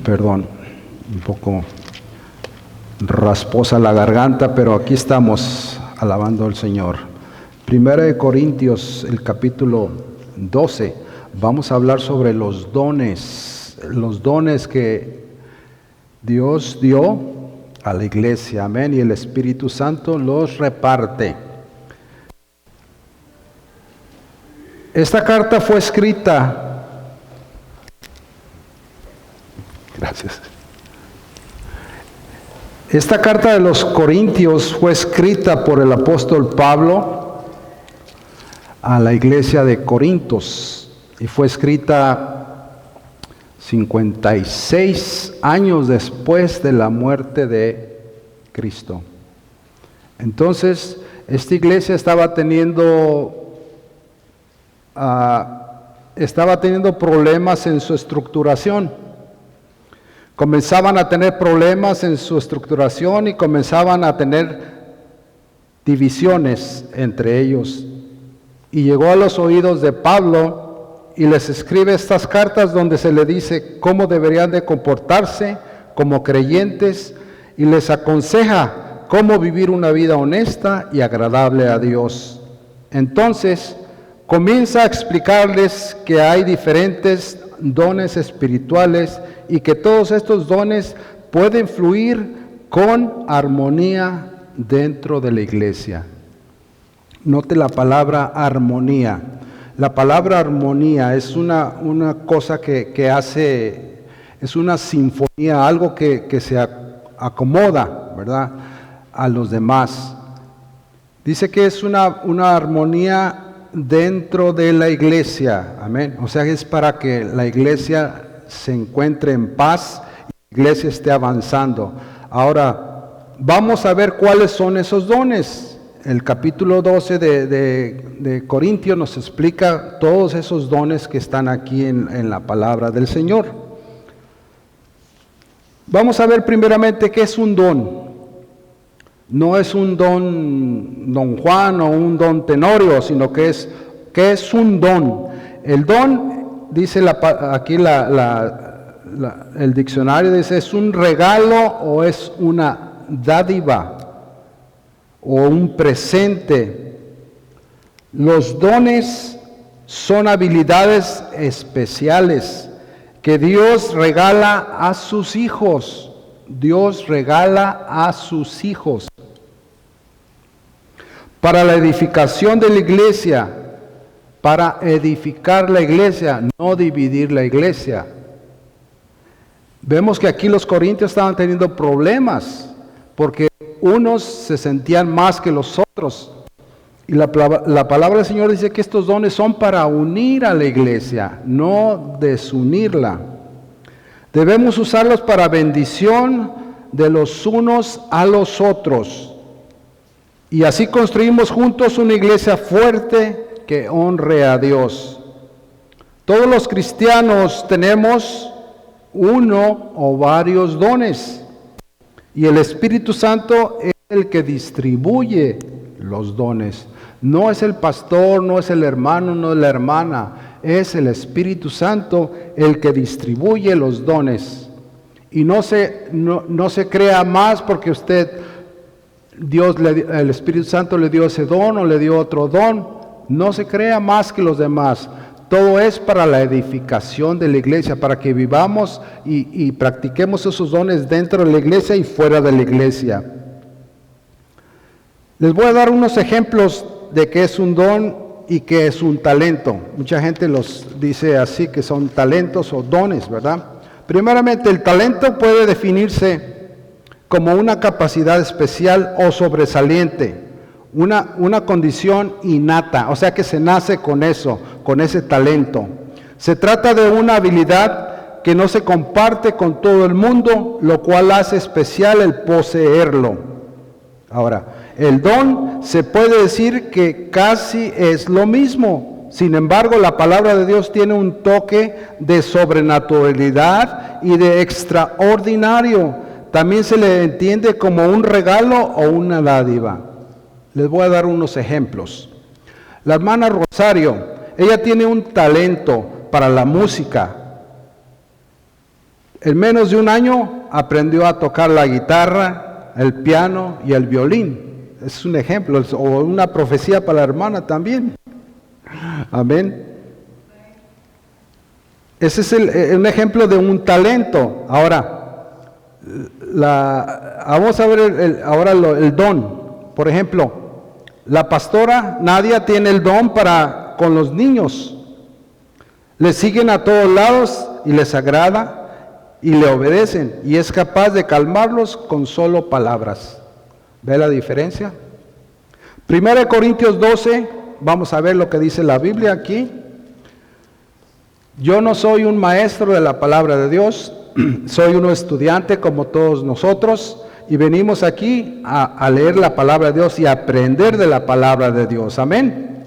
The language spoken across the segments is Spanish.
Perdón, un poco rasposa la garganta, pero aquí estamos alabando al Señor. Primera de Corintios, el capítulo 12. Vamos a hablar sobre los dones que Dios dio a la iglesia, amén, y el Espíritu Santo los reparte. Esta carta fue escrita, gracias. Esta carta de los Corintios fue escrita por el apóstol Pablo a la iglesia de Corintos y fue escrita 56 años después de la muerte de Cristo. Entonces, esta iglesia estaba teniendo problemas en su estructuración. Comenzaban a tener problemas en su estructuración y comenzaban a tener divisiones entre ellos. Y llegó a los oídos de Pablo y les escribe estas cartas donde se le dice cómo deberían de comportarse como creyentes y les aconseja cómo vivir una vida honesta y agradable a Dios. Entonces, comienza a explicarles que hay diferentes dones espirituales y que todos estos dones pueden fluir con armonía dentro de la iglesia. Note la palabra armonía. La palabra armonía es una cosa que hace, es una sinfonía, algo que se acomoda, ¿verdad?, a los demás. Dice que es una armonía dentro de la iglesia, amén. O sea, es para que la iglesia se encuentre en paz y la iglesia esté avanzando. Ahora, vamos a ver cuáles son esos dones. El capítulo 12 de Corintios nos explica todos esos dones que están aquí en la palabra del Señor. Vamos a ver primeramente qué es un don. No es un don Juan o un don Tenorio, sino que es un don. El don, dice aquí el diccionario, dice, es un regalo o es una dádiva o un presente. Los dones son habilidades especiales que Dios regala a sus hijos. Dios regala a sus hijos para la edificación de la iglesia, para edificar la iglesia, no dividir la iglesia. Vemos que aquí los corintios estaban teniendo problemas porque unos se sentían más que los otros. Y la palabra del Señor dice que estos dones son para unir a la iglesia, no desunirla. Debemos usarlos para bendición de los unos a los otros. Y así construimos juntos una iglesia fuerte que honre a Dios. Todos los cristianos tenemos uno o varios dones. Y el Espíritu Santo es el que distribuye los dones. No es el pastor, no es el hermano, no es la hermana. Es el Espíritu Santo el que distribuye los dones. Y no se crea más porque el Espíritu Santo le dio ese don o le dio otro don. No se crea más que los demás. Todo es para la edificación de la iglesia, para que vivamos y practiquemos esos dones dentro de la iglesia y fuera de la iglesia. Les voy a dar unos ejemplos de qué es un don y qué es un talento. Mucha gente los dice así, que son talentos o dones, ¿verdad? Primeramente, el talento puede definirse como una capacidad especial o sobresaliente, una condición innata, o sea que se nace con eso, con ese talento. Se trata de una habilidad que no se comparte con todo el mundo, lo cual hace especial el poseerlo. Ahora, el don se puede decir que casi es lo mismo. Sin embargo, la palabra de Dios tiene un toque de sobrenaturalidad y de extraordinario. También se le entiende como un regalo o una dádiva. Les voy a dar unos ejemplos. La hermana Rosario, ella tiene un talento para la música. En menos de un año aprendió a tocar la guitarra, el piano y el violín. Es un ejemplo, o una profecía para la hermana también. Amén. Ese es un ejemplo de un talento. Ahora, vamos a ver ahora el don. Por ejemplo, la pastora Nadia tiene el don con los niños. Le siguen a todos lados y les agrada y le obedecen. Y es capaz de calmarlos con solo palabras. ¿Ve la diferencia? 1 Corintios 12, vamos a ver lo que dice la Biblia aquí. Yo no soy un maestro de la palabra de Dios, soy un estudiante como todos nosotros y venimos aquí a leer la palabra de Dios y a aprender de la palabra de Dios. Amén.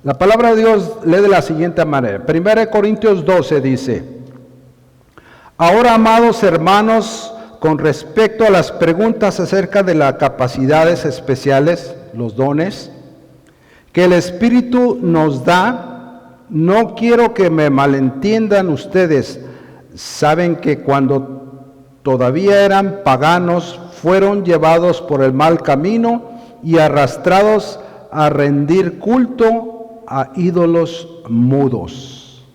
La palabra de Dios lee de la siguiente manera. 1 Corintios 12 dice: ahora, amados hermanos, con respecto a las preguntas acerca de las capacidades especiales, los dones, que el Espíritu nos da, no quiero que me malentiendan ustedes. Saben que cuando todavía eran paganos, fueron llevados por el mal camino y arrastrados a rendir culto a ídolos mudos.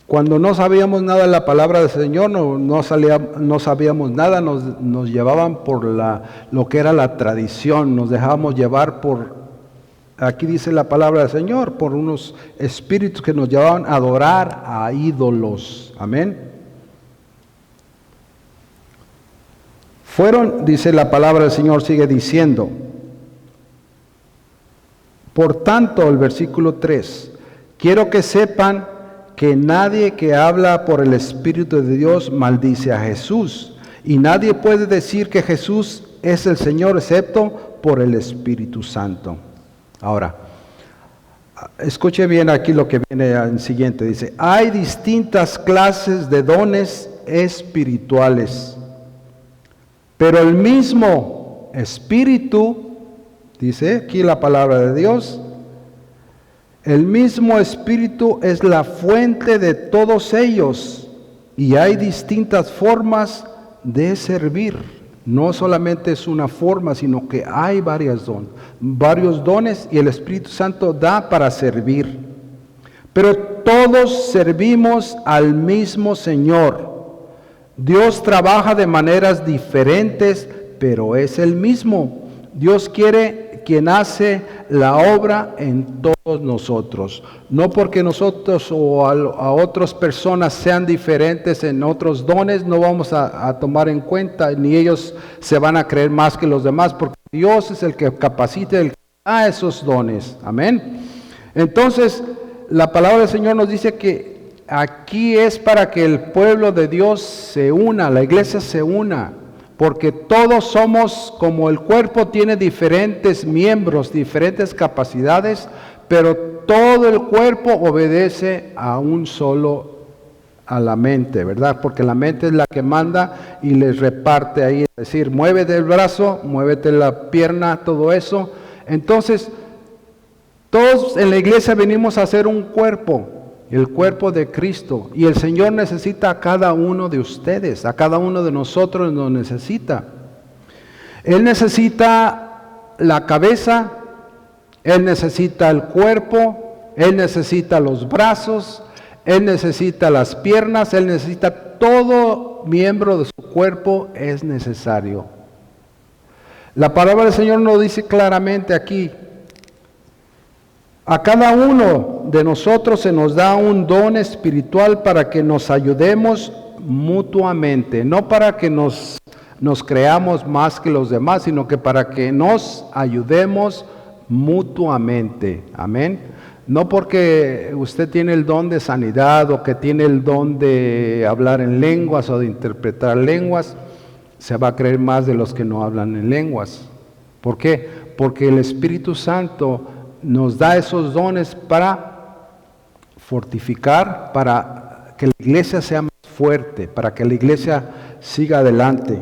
Cuando no sabíamos nada de la palabra del Señor, no sabíamos nada, nos llevaban por lo que era la tradición, nos dejábamos llevar por, aquí dice la palabra del Señor, por unos espíritus que nos llevaban a adorar a ídolos. Amén. Dice la palabra del Señor, sigue diciendo, por tanto, el versículo 3, quiero que sepan que nadie que habla por el Espíritu de Dios maldice a Jesús, y nadie puede decir que Jesús es el Señor excepto por el Espíritu Santo. Ahora, escuche bien aquí lo que viene en siguiente, dice, hay distintas clases de dones espirituales, pero el mismo Espíritu, dice aquí la palabra de Dios, el mismo Espíritu es la fuente de todos ellos, y hay distintas formas de servir. No solamente es una forma, sino que hay varios dones, y el Espíritu Santo da para servir. Pero todos servimos al mismo Señor. Dios trabaja de maneras diferentes, pero es el mismo. Dios quiere quien hace la obra en todos nosotros. No porque nosotros o a otras personas sean diferentes en otros dones, no vamos a tomar en cuenta, ni ellos se van a creer más que los demás, porque Dios es el que capacita, el que da esos dones. Amén. Entonces, la palabra del Señor nos dice que aquí es para que el pueblo de Dios se una, la iglesia se una, porque todos somos, como el cuerpo tiene diferentes miembros, diferentes capacidades, pero todo el cuerpo obedece a a la mente, ¿verdad? Porque la mente es la que manda y les reparte ahí, es decir, muévete el brazo, muévete la pierna, todo eso. Entonces, todos en la iglesia venimos a ser un cuerpo, el cuerpo de Cristo, y el Señor necesita a cada uno de ustedes, a cada uno de nosotros nos necesita. Él necesita la cabeza, Él necesita el cuerpo, Él necesita los brazos, Él necesita las piernas, Él necesita todo miembro de su cuerpo, es necesario. La palabra del Señor nos dice claramente aquí, a cada uno de nosotros se nos da un don espiritual para que nos ayudemos mutuamente, no para que nos creamos más que los demás, sino que para que nos ayudemos mutuamente. Amén. No porque usted tiene el don de sanidad o que tiene el don de hablar en lenguas o de interpretar lenguas, se va a creer más de los que no hablan en lenguas. ¿Por qué? Porque el Espíritu Santo nos da esos dones para fortificar, para que la iglesia sea más fuerte, para que la iglesia siga adelante.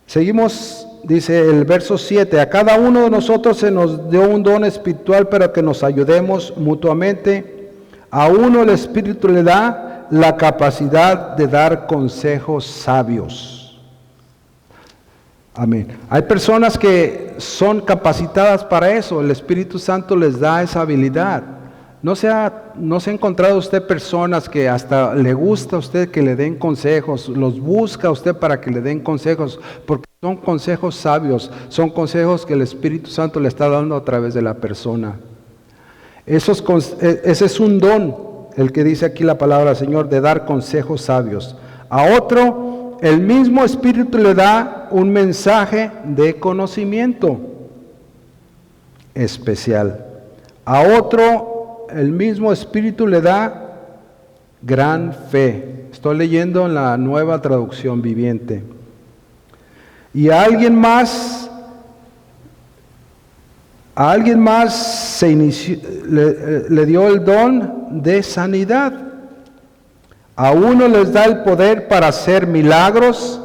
Seguimos, dice el verso 7, a cada uno de nosotros se nos dio un don espiritual para que nos ayudemos mutuamente. A uno el Espíritu le da la capacidad de dar consejos sabios. Amén. Hay personas que son capacitadas para eso, el Espíritu Santo les da esa habilidad. No se ha encontrado usted personas que hasta le gusta a usted que le den consejos, los busca usted para que le den consejos, porque son consejos sabios, son consejos que el Espíritu Santo le está dando a través de la persona. Ese es un don, el que dice aquí la palabra del Señor, de dar consejos sabios. A otro, el mismo Espíritu le da un mensaje de conocimiento especial. A otro, el mismo Espíritu le da gran fe. Estoy leyendo en la Nueva Traducción Viviente. Y a alguien más le dio el don de sanidad. A uno les da el poder para hacer milagros,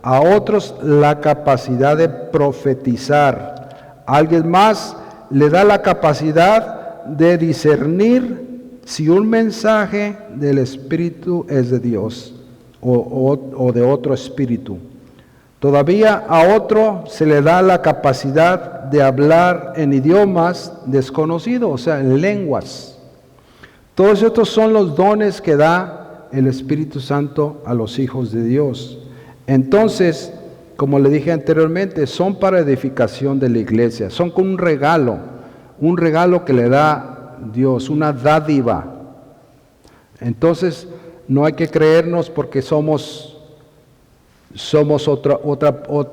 a otros la capacidad de profetizar. A alguien más le da la capacidad de discernir si un mensaje del Espíritu es de Dios o de otro espíritu. Todavía a otro se le da la capacidad de hablar en idiomas desconocidos, o sea, en lenguas. Todos estos son los dones que da el Espíritu Santo a los hijos de Dios. Entonces, como le dije anteriormente, son para edificación de la iglesia, son como un regalo que le da Dios, una dádiva. Entonces, no hay que creernos porque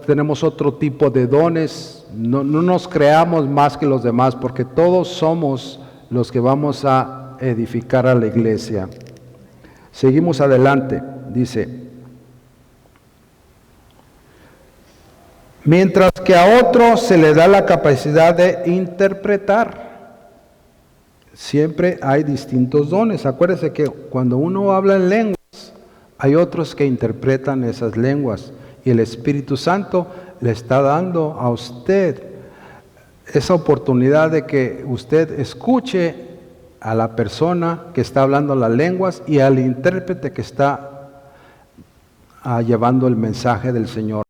tenemos otro tipo de dones. No nos creamos más que los demás, porque todos somos los que vamos a edificar a la iglesia. Seguimos adelante, dice: mientras que a otro se le da la capacidad de interpretar. Siempre hay distintos dones. Acuérdese que cuando uno habla en lenguas, hay otros que interpretan esas lenguas, y el Espíritu Santo le está dando a usted esa oportunidad de que usted escuche a la persona que está hablando las lenguas y al intérprete que está llevando el mensaje del Señor.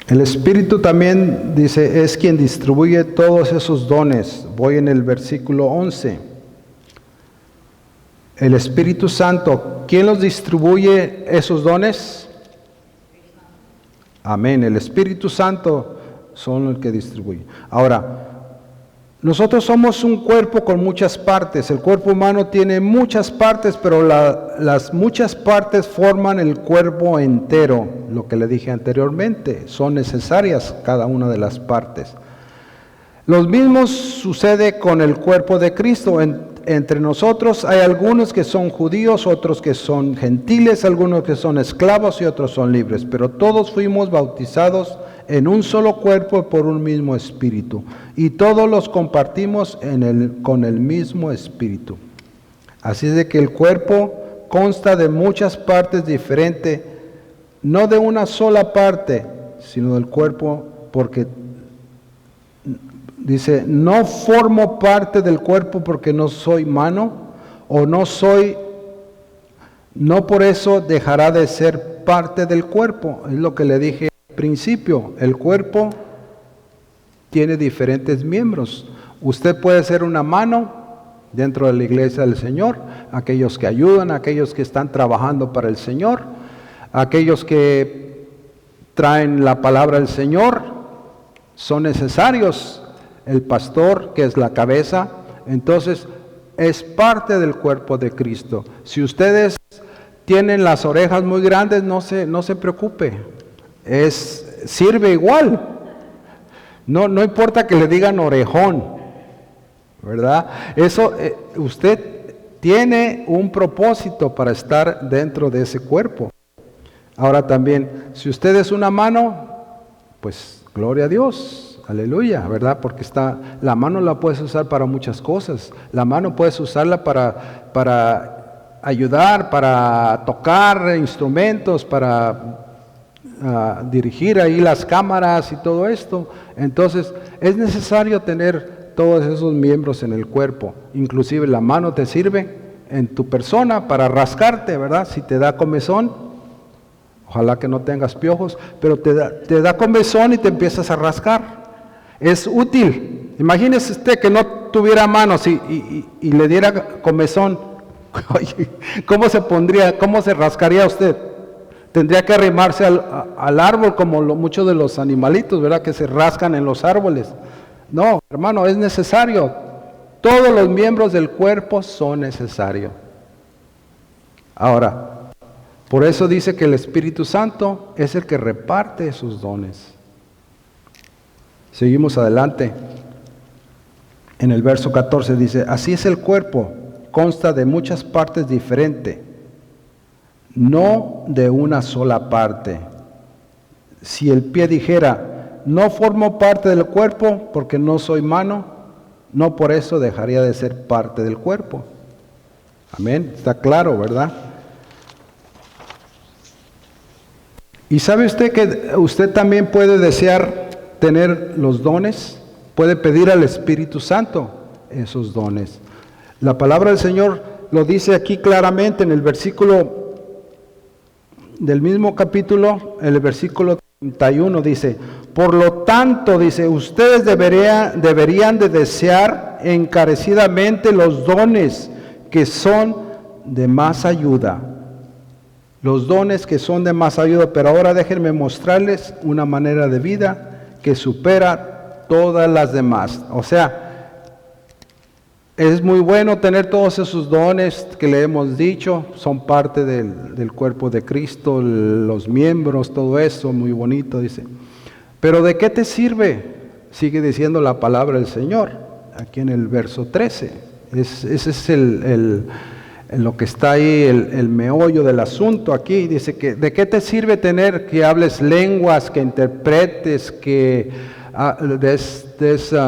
El Espíritu también, dice, es quien distribuye todos esos dones. Voy en el versículo 11. El Espíritu Santo, ¿quién los distribuye esos dones? Amén, el Espíritu Santo son los que distribuye. Ahora, nosotros somos un cuerpo con muchas partes. El cuerpo humano tiene muchas partes, pero las muchas partes forman el cuerpo entero. Lo que le dije anteriormente, son necesarias cada una de las partes. Lo mismo sucede con el cuerpo de Cristo. Entre nosotros hay algunos que son judíos, otros que son gentiles, algunos que son esclavos y otros son libres. Pero todos fuimos bautizados en un solo cuerpo por un mismo espíritu, y todos los compartimos con el mismo espíritu. Así es de que el cuerpo consta de muchas partes diferentes, no de una sola parte, sino del cuerpo, porque dice, no formo parte del cuerpo porque no soy mano, o no por eso dejará de ser parte del cuerpo. Es lo que le dije principio, el cuerpo tiene diferentes miembros. Usted puede ser una mano dentro de la iglesia del Señor, aquellos que ayudan, aquellos que están trabajando para el Señor, aquellos que traen la palabra del Señor, son necesarios. El pastor, que es la cabeza, entonces es parte del cuerpo de Cristo. Si ustedes tienen las orejas muy grandes, no se preocupe. Sirve igual. No importa que le digan orejón, ¿verdad? Eso, usted tiene un propósito para estar dentro de ese cuerpo. Ahora también, si usted es una mano, pues gloria a Dios, aleluya, ¿verdad? Porque la mano la puedes usar para muchas cosas. La mano puedes usarla para ayudar, para tocar instrumentos, para dirigir ahí las cámaras y todo esto. Entonces es necesario tener todos esos miembros en el cuerpo. Inclusive la mano te sirve en tu persona para rascarte, ¿verdad? Si te da comezón, ojalá que no tengas piojos, pero te da comezón y te empiezas a rascar. Es útil. Imagínese usted que no tuviera manos y le diera comezón. Oye, ¿cómo se pondría, cómo se rascaría usted? Tendría que arrimarse al árbol como muchos de los animalitos, ¿verdad? Que se rascan en los árboles. No, hermano, es necesario. Todos los miembros del cuerpo son necesarios. Ahora, por eso dice que el Espíritu Santo es el que reparte sus dones. Seguimos adelante. En el verso 14 dice, así es el cuerpo, consta de muchas partes diferentes, no de una sola parte. Si el pie dijera, no formo parte del cuerpo porque no soy mano, no por eso dejaría de ser parte del cuerpo. Amén, está claro, ¿verdad? Y sabe usted que usted también puede desear tener los dones, puede pedir al Espíritu Santo esos dones. La palabra del Señor lo dice aquí claramente en el versículo del mismo capítulo, en el versículo 31 dice, por lo tanto, dice, ustedes deberían de desear encarecidamente los dones que son de más ayuda. Los dones que son de más ayuda, pero ahora déjenme mostrarles una manera de vida que supera todas las demás. O sea, es muy bueno tener todos esos dones que le hemos dicho, son parte del cuerpo de Cristo, los miembros, todo eso, muy bonito, dice. Pero ¿de qué te sirve? Sigue diciendo la palabra del Señor, aquí en el verso 13. Ese es lo que está ahí, el meollo del asunto aquí. Dice que ¿de qué te sirve tener que hables lenguas, que interpretes, que des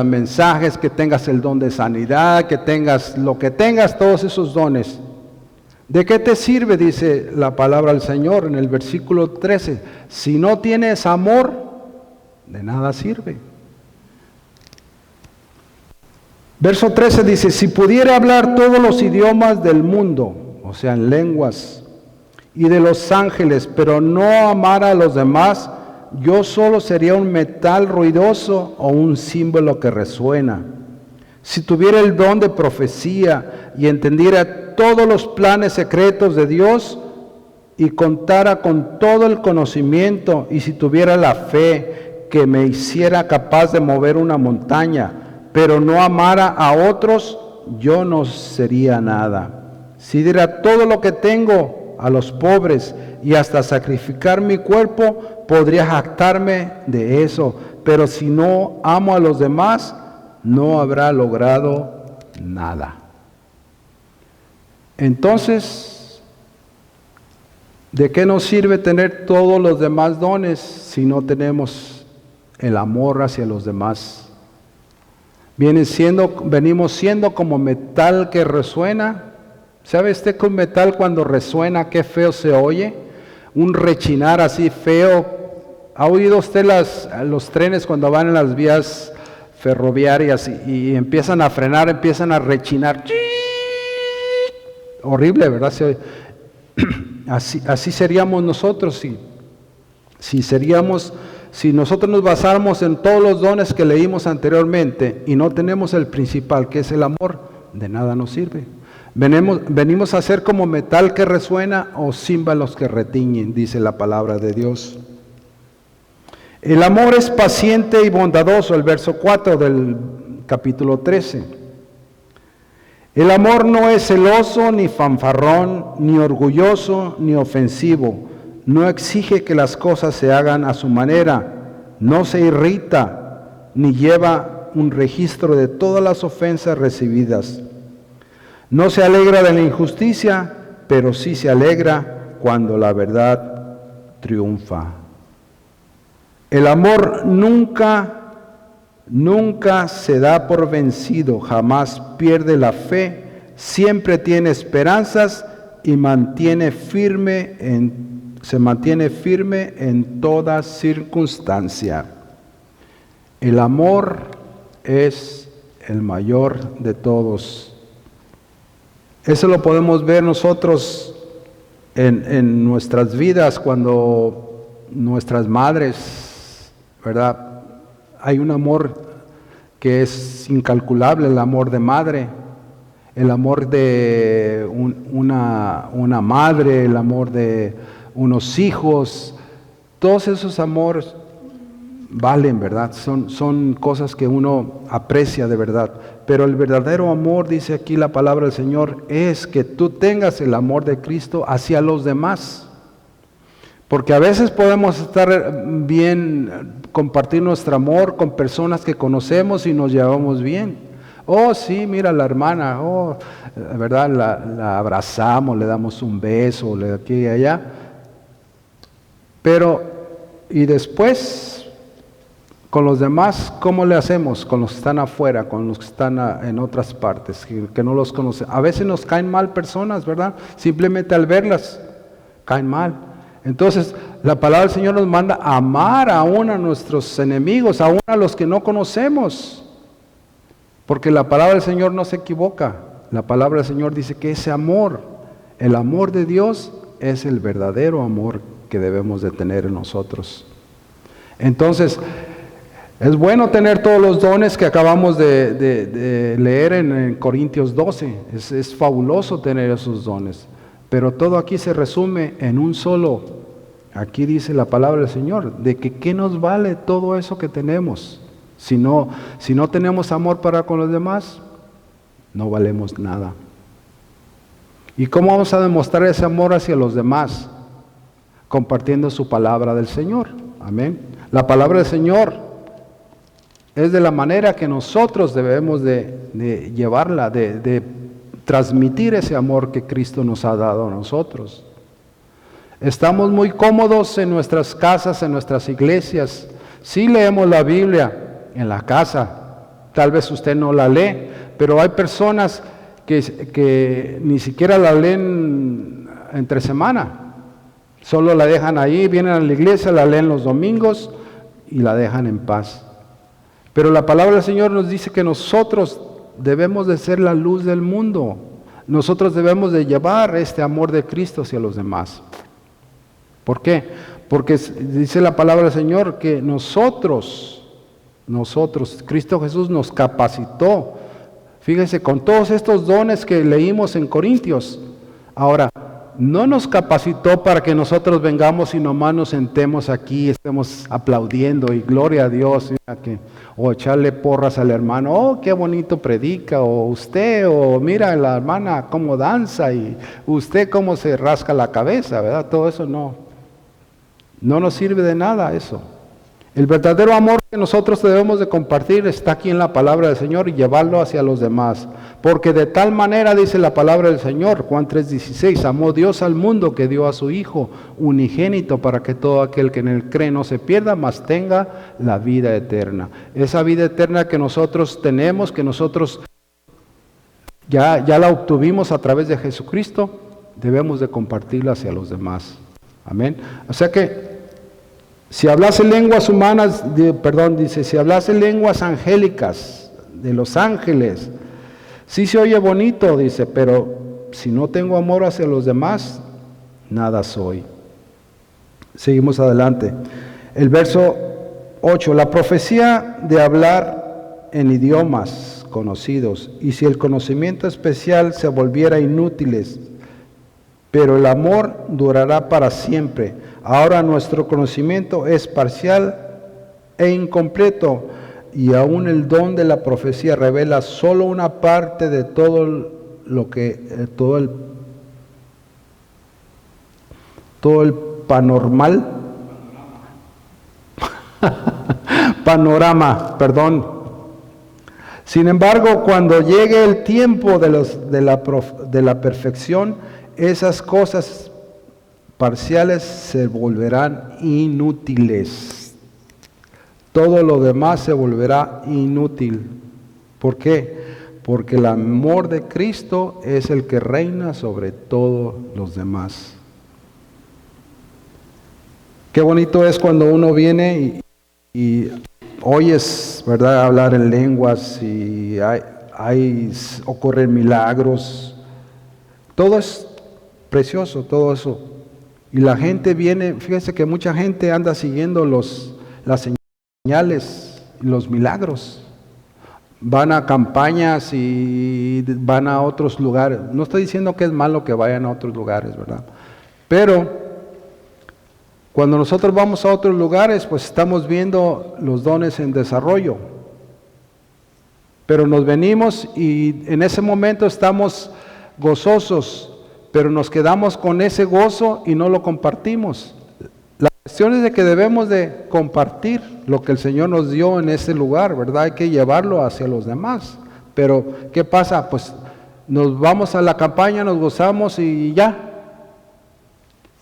mensajes, que tengas el don de sanidad, que tengas lo que tengas, todos esos dones? ¿De qué te sirve? Dice la palabra del Señor en el versículo 13. Si no tienes amor, de nada sirve. Verso 13 dice, si pudiera hablar todos los idiomas del mundo, o sea, en lenguas, y de los ángeles, pero no amara a los demás, yo solo sería un metal ruidoso o un símbolo que resuena. Si tuviera el don de profecía y entendiera todos los planes secretos de Dios y contara con todo el conocimiento, y si tuviera la fe que me hiciera capaz de mover una montaña, pero no amara a otros, yo no sería nada. Si diera todo lo que tengo a los pobres y hasta sacrificar mi cuerpo, podría jactarme de eso, pero si no amo a los demás, no habrá logrado nada. Entonces, ¿de qué nos sirve tener todos los demás dones si no tenemos el amor hacia los demás? Venimos siendo como metal que resuena. ¿Sabe usted que un metal cuando resuena, qué feo se oye? Un rechinar así feo. ¿Ha oído usted los trenes cuando van en las vías ferroviarias y empiezan a frenar, empiezan a rechinar? Horrible, ¿verdad? Así seríamos nosotros si nosotros nos basáramos en todos los dones que leímos anteriormente y no tenemos el principal, que es el amor, de nada nos sirve. Venimos a ser como metal que resuena o címbalos que retiñen, dice la palabra de Dios. El amor es paciente y bondadoso, el verso 4 del capítulo 13. El amor no es celoso, ni fanfarrón, ni orgulloso, ni ofensivo. No exige que las cosas se hagan a su manera, no se irrita, ni lleva un registro de todas las ofensas recibidas. No se alegra de la injusticia, pero sí se alegra cuando la verdad triunfa. El amor nunca se da por vencido, jamás pierde la fe, siempre tiene esperanzas y mantiene firme en se mantiene firme en toda circunstancia. El amor es el mayor de todos. Eso lo podemos ver nosotros en nuestras vidas cuando nuestras madres, ¿verdad? Hay un amor que es incalculable, el amor de madre, el amor de una madre, el amor de unos hijos. Todos esos amores valen, ¿verdad? Son cosas que uno aprecia de verdad. Pero el verdadero amor, dice aquí la palabra del Señor, es que tú tengas el amor de Cristo hacia los demás. Porque a veces podemos estar bien, compartir nuestro amor con personas que conocemos y nos llevamos bien. Oh, sí, mira la hermana, oh, ¿verdad? La abrazamos, le damos un beso, de aquí y allá. Pero, y después, con los demás, ¿cómo le hacemos? Con los que están afuera, con los que están en otras partes, que no los conocen. A veces nos caen mal personas, ¿verdad? Simplemente al verlas, caen mal. Entonces, la palabra del Señor nos manda a amar aún a nuestros enemigos, aún a los que no conocemos. Porque la palabra del Señor no se equivoca. La palabra del Señor dice que ese amor, el amor de Dios, es el verdadero amor que debemos de tener en nosotros. Entonces, es bueno tener todos los dones que acabamos de leer en Corintios 12. Es fabuloso tener esos dones. Pero todo aquí se resume en un solo. Aquí dice la palabra del Señor, de que ¿qué nos vale todo eso que tenemos? Si no tenemos amor para con los demás, no valemos nada. ¿Y cómo vamos a demostrar ese amor hacia los demás? Compartiendo su palabra del Señor. Amén. La palabra del Señor es de la manera que nosotros debemos de llevarla, de transmitir ese amor que Cristo nos ha dado a nosotros. Estamos muy cómodos en nuestras casas, en nuestras iglesias. Sí leemos la Biblia en la casa, tal vez usted no la lee, pero hay personas que ni siquiera la leen entre semana. Solo la dejan ahí, vienen a la iglesia, la leen los domingos y la dejan en paz. Pero la palabra del Señor nos dice que nosotros debemos de ser la luz del mundo. Nosotros debemos de llevar este amor de Cristo hacia los demás. ¿Por qué? Porque dice la palabra del Señor que nosotros, Cristo Jesús nos capacitó. Fíjense, con todos estos dones que leímos en Corintios. Ahora, no nos capacitó para que nosotros vengamos y nomás nos sentemos aquí, estemos aplaudiendo y gloria a Dios, o echarle porras al hermano, oh, qué bonito predica, o usted, o mira la hermana cómo danza, y usted cómo se rasca la cabeza, ¿verdad? Todo eso no nos sirve de nada eso. El verdadero amor que nosotros debemos de compartir está aquí en la palabra del Señor y llevarlo hacia los demás. Porque de tal manera, dice la palabra del Señor, Juan 3:16, amó Dios al mundo que dio a su Hijo unigénito para que todo aquel que en él cree no se pierda, mas tenga la vida eterna. Esa vida eterna que nosotros tenemos, que nosotros ya la obtuvimos a través de Jesucristo, debemos de compartirla hacia los demás. Amén. O sea que si hablase lenguas humanas, dice, si hablase lenguas angélicas, de los ángeles, sí se oye bonito, dice, pero si no tengo amor hacia los demás, nada soy. Seguimos adelante. El verso 8, la profecía de hablar en idiomas conocidos, y si el conocimiento especial se volviera inútiles, pero el amor durará para siempre. Ahora nuestro conocimiento es parcial e incompleto, y aún el don de la profecía revela solo una parte de todo el panorama. Sin embargo, cuando llegue el tiempo de la perfección, esas cosas parciales se volverán inútiles. Todo lo demás se volverá inútil. ¿Por qué? Porque el amor de Cristo es el que reina sobre todos los demás. Qué bonito es cuando uno viene y oyes, ¿verdad?, hablar en lenguas y ocurren milagros. Todo es precioso, todo eso. Y la gente viene, fíjese que mucha gente anda siguiendo las señales, los milagros. Van a campañas y van a otros lugares. No estoy diciendo que es malo que vayan a otros lugares, ¿verdad? Pero cuando nosotros vamos a otros lugares, pues estamos viendo los dones en desarrollo. Pero nos venimos y en ese momento estamos gozosos, pero nos quedamos con ese gozo y no lo compartimos. La cuestión es de que debemos de compartir lo que el Señor nos dio en ese lugar, ¿verdad? Hay que llevarlo hacia los demás. Pero, ¿qué pasa? Pues nos vamos a la campaña, nos gozamos y ya.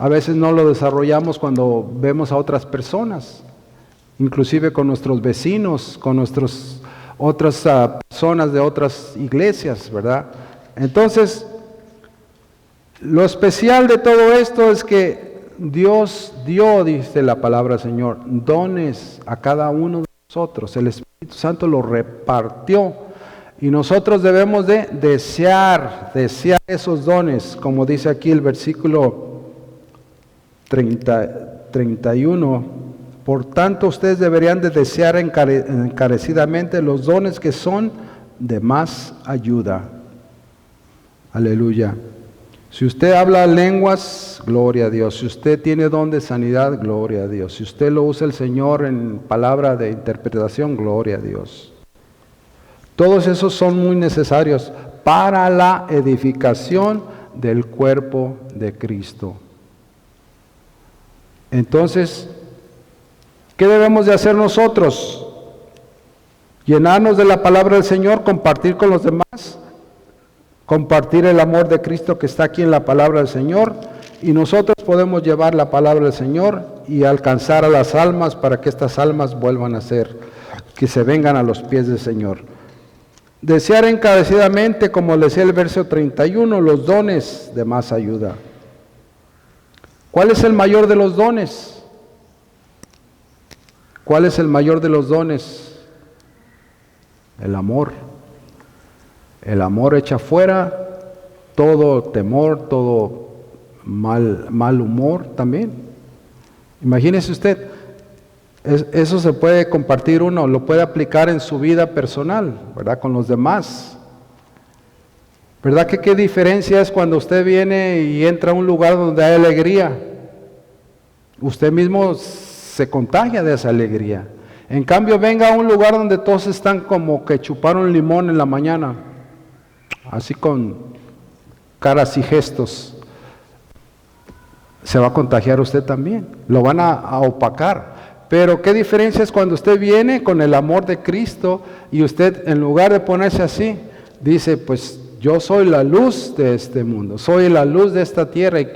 A veces no lo desarrollamos cuando vemos a otras personas, inclusive con nuestros vecinos, con otras personas de otras iglesias, ¿verdad? Entonces, lo especial de todo esto es que Dios dio, dice la palabra del Señor, dones a cada uno de nosotros. El Espíritu Santo lo repartió y nosotros debemos de desear esos dones, como dice aquí el versículo 31. Por tanto, ustedes deberían de desear encarecidamente los dones que son de más ayuda. Aleluya. Si usted habla lenguas, gloria a Dios. Si usted tiene don de sanidad, gloria a Dios. Si usted lo usa el Señor en palabra de interpretación, gloria a Dios. Todos esos son muy necesarios para la edificación del cuerpo de Cristo. Entonces, ¿qué debemos de hacer nosotros? Llenarnos de la palabra del Señor, compartir con los demás, compartir el amor de Cristo que está aquí en la palabra del Señor, y nosotros podemos llevar la palabra del Señor y alcanzar a las almas para que estas almas vuelvan a ser, que se vengan a los pies del Señor. Desear encarecidamente, como le decía el verso 31, los dones de más ayuda. ¿Cuál es el mayor de los dones? ¿Cuál es el mayor de los dones? El amor. El amor echa fuera todo temor, todo mal humor también. Imagínese usted, eso se puede compartir uno, lo puede aplicar en su vida personal, ¿verdad? Con los demás. ¿Verdad que qué diferencia es cuando usted viene y entra a un lugar donde hay alegría? Usted mismo se contagia de esa alegría. En cambio, venga a un lugar donde todos están como que chuparon limón en la mañana, así con caras y gestos. Se va a contagiar usted también, lo van a opacar. Pero qué diferencia es cuando usted viene con el amor de Cristo y usted, en lugar de ponerse así, dice, pues yo soy la luz de este mundo, soy la luz de esta tierra y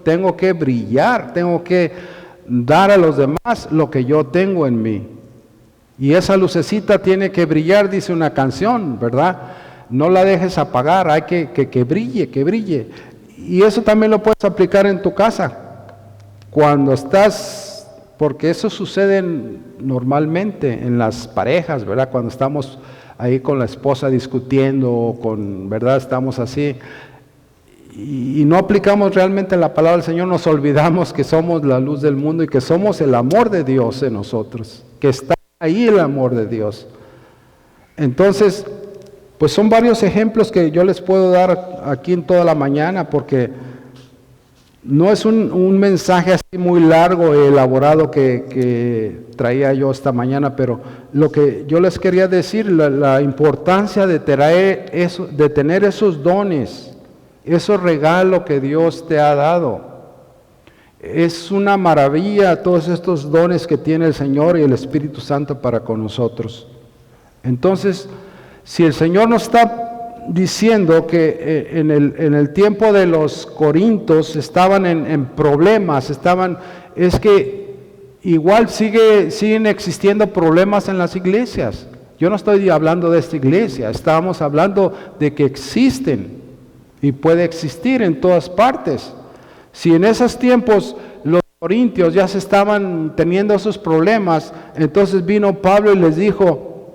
tengo que brillar, tengo que dar a los demás lo que yo tengo en mí. Y esa lucecita tiene que brillar, dice una canción, ¿verdad? No la dejes apagar, hay que brille, que brille. Y eso también lo puedes aplicar en tu casa. Cuando estás, porque eso sucede normalmente en las parejas, ¿verdad? Cuando estamos ahí con la esposa discutiendo, ¿verdad? Estamos así. Y no aplicamos realmente la palabra del Señor, nos olvidamos que somos la luz del mundo y que somos el amor de Dios en nosotros, que está ahí el amor de Dios. Entonces, pues son varios ejemplos que yo les puedo dar aquí en toda la mañana, porque no es un mensaje así muy largo y elaborado que traía yo esta mañana, pero lo que yo les quería decir, la importancia de tener esos dones, esos regalos que Dios te ha dado. Es una maravilla todos estos dones que tiene el Señor y el Espíritu Santo para con nosotros. Entonces, si el Señor nos está diciendo que en el tiempo de los corintios estaban en problemas, es que igual siguen existiendo problemas en las iglesias. Yo no estoy hablando de esta iglesia, estábamos hablando de que existen y puede existir en todas partes. Si en esos tiempos los Corintios ya se estaban teniendo esos problemas. Entonces vino Pablo y les dijo,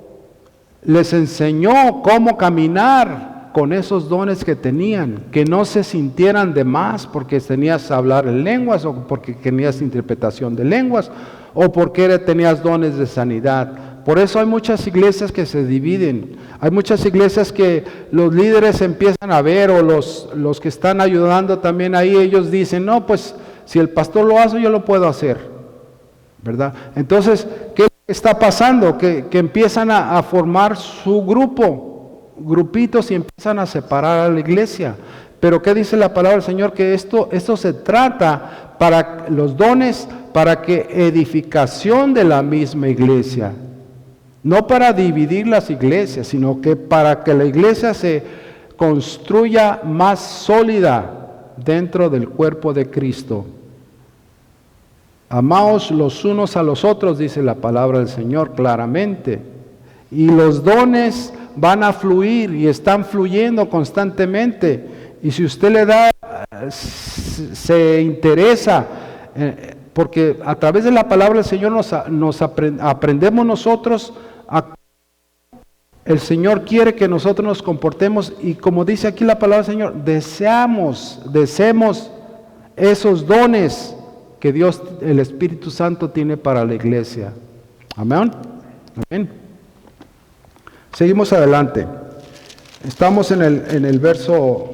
les enseñó cómo caminar con esos dones que tenían, que no se sintieran de más porque tenías hablar en lenguas, o porque tenías interpretación de lenguas, o porque tenías dones de sanidad. Por eso hay muchas iglesias que se dividen. Hay muchas iglesias que los líderes empiezan a ver, o los que están ayudando también ahí, ellos dicen, no, pues si el pastor lo hace, yo lo puedo hacer, ¿verdad? Entonces, ¿qué está pasando? Que empiezan a formar su grupitos, y empiezan a separar a la iglesia. Pero ¿qué dice la palabra del Señor? Que esto se trata para los dones, para que edificación de la misma iglesia. No para dividir las iglesias, sino que para que la iglesia se construya más sólida dentro del cuerpo de Cristo. Amaos los unos a los otros, dice la palabra del Señor claramente. Y los dones van a fluir y están fluyendo constantemente. Y si usted le da, se interesa, porque a través de la palabra del Señor aprendemos nosotros. El Señor quiere que nosotros nos comportemos, y como dice aquí la palabra del Señor, deseemos esos dones que Dios, el Espíritu Santo, tiene para la iglesia. Amén. Amén. Seguimos adelante. Estamos en el verso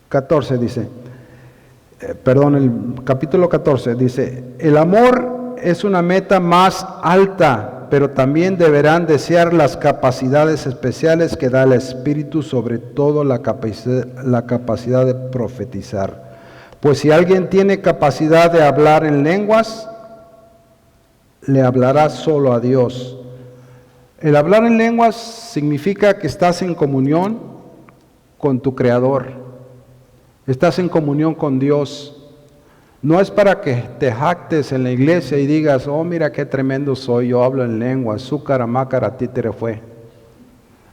14, dice, el capítulo 14, dice, el amor es una meta más alta, pero también deberán desear las capacidades especiales que da el Espíritu, sobre todo la capacidad de profetizar. Pues si alguien tiene capacidad de hablar en lenguas, le hablará solo a Dios. El hablar en lenguas significa que estás en comunión con tu Creador, estás en comunión con Dios. No es para que te jactes en la iglesia y digas, oh, mira qué tremendo soy, yo hablo en lenguas, súcara, títere fue.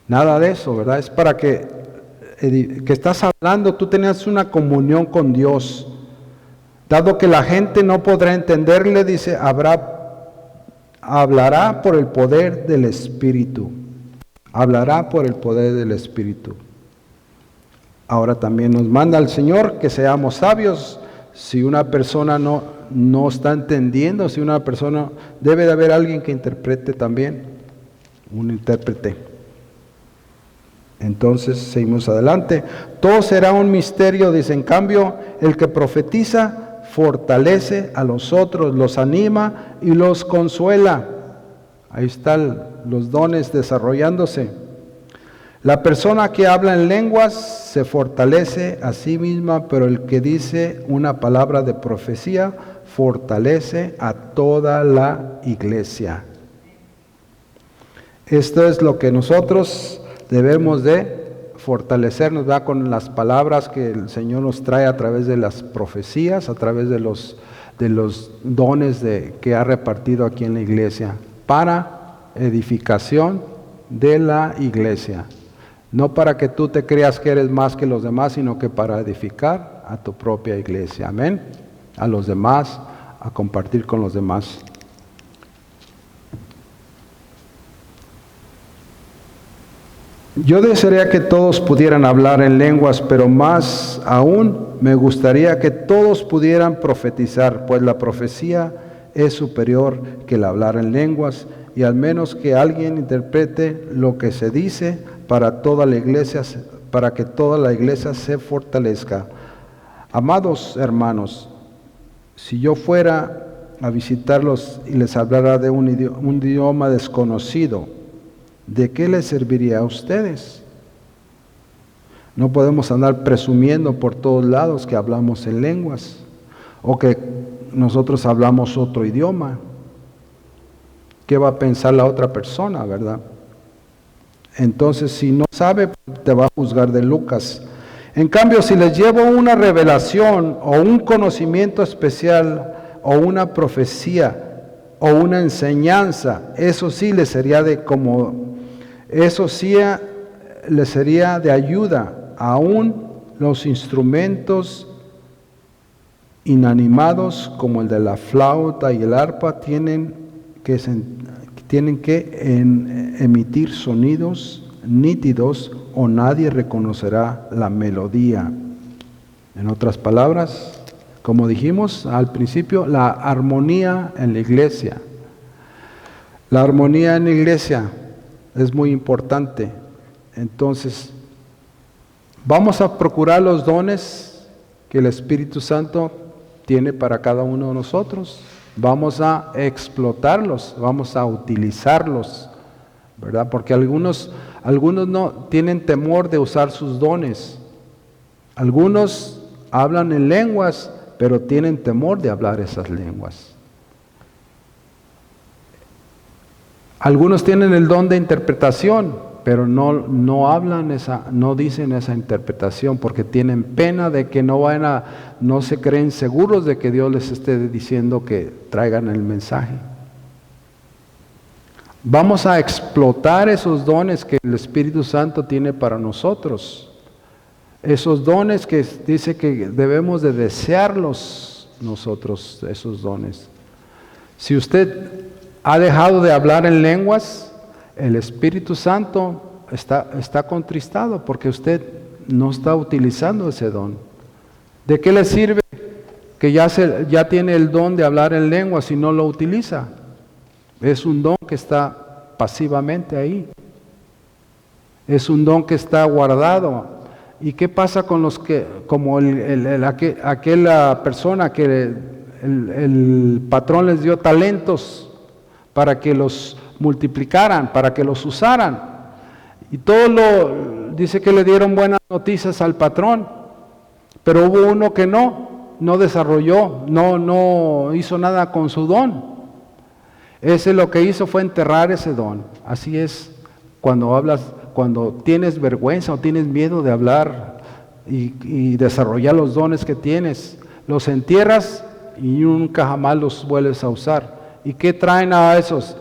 Nada de eso, ¿verdad? Es para que estás hablando, tú tenías una comunión con Dios. Dado que la gente no podrá entenderle, dice, hablará por el poder del Espíritu. Hablará por el poder del Espíritu. Ahora también nos manda el Señor que seamos sabios. Si una persona no está entendiendo, si una persona, debe de haber alguien que interprete también, un intérprete. Entonces, seguimos adelante. Todo será un misterio, dice, en cambio, el que profetiza fortalece a los otros, los anima y los consuela. Ahí están los dones desarrollándose. La persona que habla en lenguas se fortalece a sí misma, pero el que dice una palabra de profecía fortalece a toda la iglesia. Esto es lo que nosotros debemos de fortalecernos, ¿verdad? Con las palabras que el Señor nos trae a través de las profecías, a través de los dones que ha repartido aquí en la iglesia, para edificación de la iglesia. No para que tú te creas que eres más que los demás, sino que para edificar a tu propia iglesia. Amén. A los demás, a compartir con los demás. Yo desearía que todos pudieran hablar en lenguas, pero más aún me gustaría que todos pudieran profetizar, pues la profecía es superior que el hablar en lenguas, y al menos que alguien interprete lo que se dice para toda la iglesia, para que toda la iglesia se fortalezca. Amados hermanos, si yo fuera a visitarlos y les hablara de un idioma desconocido, ¿de qué les serviría a ustedes? No podemos andar presumiendo por todos lados que hablamos en lenguas o que nosotros hablamos otro idioma. ¿Qué va a pensar la otra persona, verdad? Entonces, si no sabe, te va a juzgar de Lucas. En cambio, si les llevo una revelación o un conocimiento especial o una profecía o una enseñanza, eso sí les sería de ayuda. Aún los instrumentos inanimados como el de la flauta y el arpa tienen que emitir sonidos nítidos o nadie reconocerá la melodía. En otras palabras, como dijimos al principio, la armonía en la iglesia. La armonía en la iglesia es muy importante. Entonces, vamos a procurar los dones que el Espíritu Santo tiene para cada uno de nosotros. Vamos a explotarlos, vamos a utilizarlos, ¿verdad? Porque algunos no tienen temor de usar sus dones. Algunos hablan en lenguas, pero tienen temor de hablar esas lenguas. Algunos tienen el don de interpretación, pero no hablan no dicen esa interpretación porque tienen pena de que no se creen seguros de que Dios les esté diciendo que traigan el mensaje. Vamos a explotar esos dones que el Espíritu Santo tiene para nosotros. Esos dones que dice que debemos de desearlos nosotros, esos dones. Si usted ha dejado de hablar en lenguas, el Espíritu Santo está contristado porque usted no está utilizando ese don. ¿De qué le sirve que ya tiene el don de hablar en lenguas si no lo utiliza? Es un don que está pasivamente ahí. Es un don que está guardado. ¿Y qué pasa con los que, como aquella persona que el patrón les dio talentos para que los multiplicaran, para que los usaran? Y dice que le dieron buenas noticias al patrón, pero hubo uno que no desarrolló, no hizo nada con su don. Ese lo que hizo fue enterrar ese don. Así es cuando tienes vergüenza o tienes miedo de hablar y desarrollar los dones que tienes, los entierras y nunca jamás los vuelves a usar. ¿Y qué traen a esos?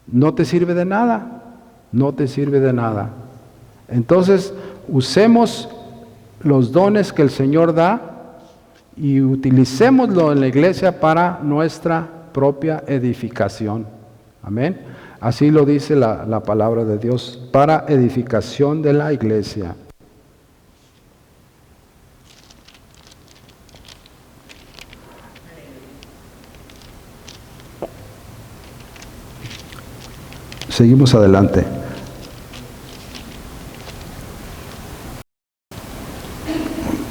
No te sirve de nada, no te sirve de nada. Entonces, usemos los dones que el Señor da y utilicémoslo en la iglesia para nuestra propia edificación. Amén. Así lo dice la palabra de Dios, para edificación de la iglesia. Seguimos adelante.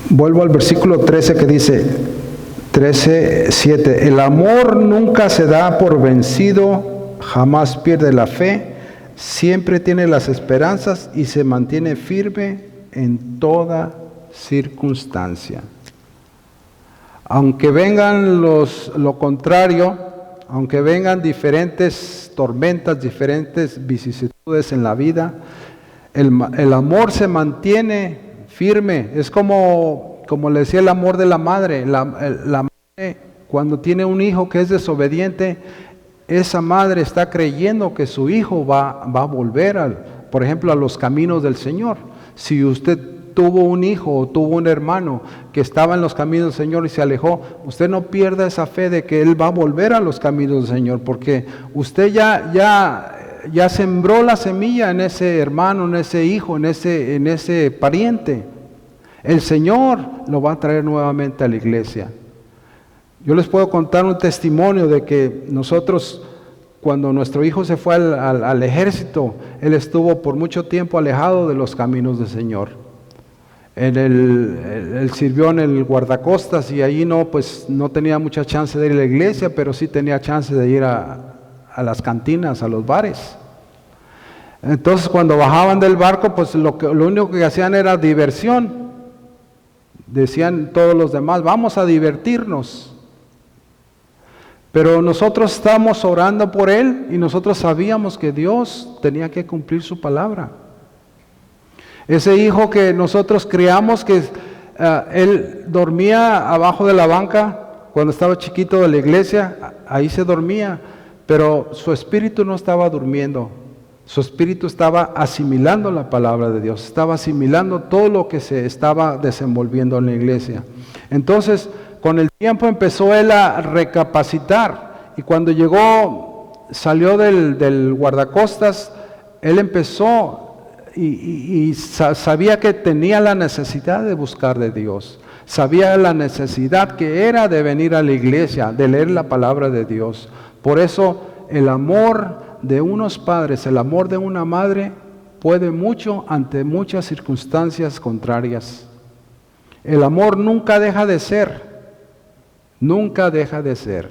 Vuelvo al versículo 13 que dice, 13:7, el amor nunca se da por vencido, jamás pierde la fe, siempre tiene las esperanzas y se mantiene firme en toda circunstancia. Aunque vengan lo contrario, aunque vengan diferentes tormentas, diferentes vicisitudes en la vida, el amor se mantiene firme. Es como le decía el amor de la madre. La madre, cuando tiene un hijo que es desobediente, esa madre está creyendo que su hijo va a volver, por ejemplo, a los caminos del Señor. Si usted tuvo un hijo o tuvo un hermano que estaba en los caminos del Señor y se alejó, usted no pierda esa fe de que él va a volver a los caminos del Señor, porque usted ya sembró la semilla en ese hermano, en ese hijo, en ese pariente. El Señor lo va a traer nuevamente a la iglesia. Yo les puedo contar un testimonio de que nosotros, cuando nuestro hijo se fue al ejército, él estuvo por mucho tiempo alejado de los caminos del Señor. Él sirvió en el guardacostas y ahí no tenía mucha chance de ir a la iglesia, pero sí tenía chance de ir a las cantinas, a los bares. Entonces cuando bajaban del barco, pues lo único que hacían era diversión. Decían todos los demás, vamos a divertirnos. Pero nosotros estábamos orando por él y nosotros sabíamos que Dios tenía que cumplir su palabra. Ese hijo que nosotros criamos, que él dormía abajo de la banca cuando estaba chiquito de la iglesia, ahí se dormía, pero su espíritu no estaba durmiendo. Su espíritu estaba asimilando la palabra de Dios, estaba asimilando todo lo que se estaba desenvolviendo en la iglesia. Entonces, con el tiempo empezó él a recapacitar, y cuando salió del guardacostas, él empezó y sabía que tenía la necesidad de buscar de Dios, sabía la necesidad que era de venir a la iglesia, de leer la palabra de Dios. Por eso el amor de unos padres, el amor de una madre puede mucho ante muchas circunstancias contrarias. El amor nunca deja de ser, nunca deja de ser.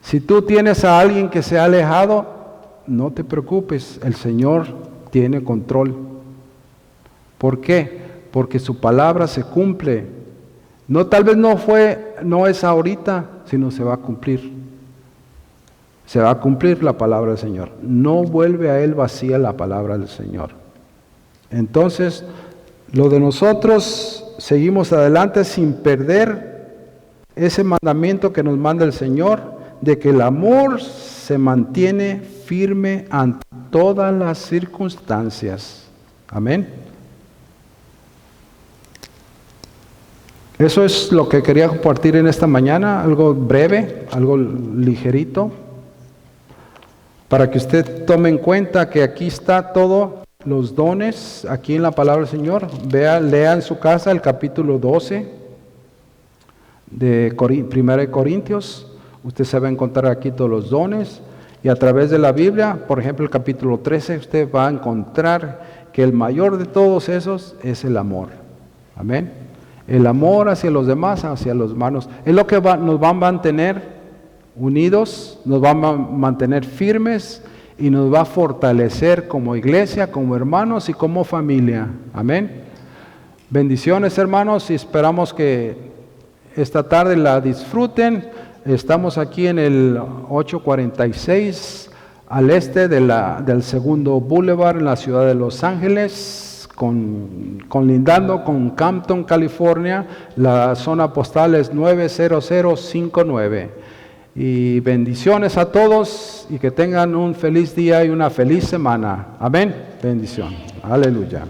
Si tú tienes a alguien que se ha alejado, no te preocupes, el Señor tiene control. ¿Por qué? Porque su palabra se cumple. No, tal vez no es ahorita, sino se va a cumplir. Se va a cumplir la palabra del Señor. No vuelve a Él vacía la palabra del Señor. Entonces, lo de nosotros, seguimos adelante sin perder ese mandamiento que nos manda el Señor, de que el amor se mantiene firme ante todas las circunstancias. Amén. Eso es lo que quería compartir en esta mañana, algo breve, algo ligerito, para que usted tome en cuenta que aquí está todos los dones, aquí en la palabra del Señor. Lea en su casa el capítulo 12 de 1 Corintios. Usted se va a encontrar aquí todos los dones, y a través de la Biblia, por ejemplo el capítulo 13, usted va a encontrar que el mayor de todos esos es el amor. Amén. El amor hacia los demás, hacia los hermanos, es lo que nos va a mantener unidos, nos va a mantener firmes y nos va a fortalecer como iglesia, como hermanos y como familia. Amén. Bendiciones, hermanos, y esperamos que esta tarde la disfruten. Estamos aquí en el 846 al este del segundo Boulevard en la ciudad de Los Ángeles, colindando con Campton, California. La zona postal es 90059. Y bendiciones a todos y que tengan un feliz día y una feliz semana. Amén. Bendición. Aleluya.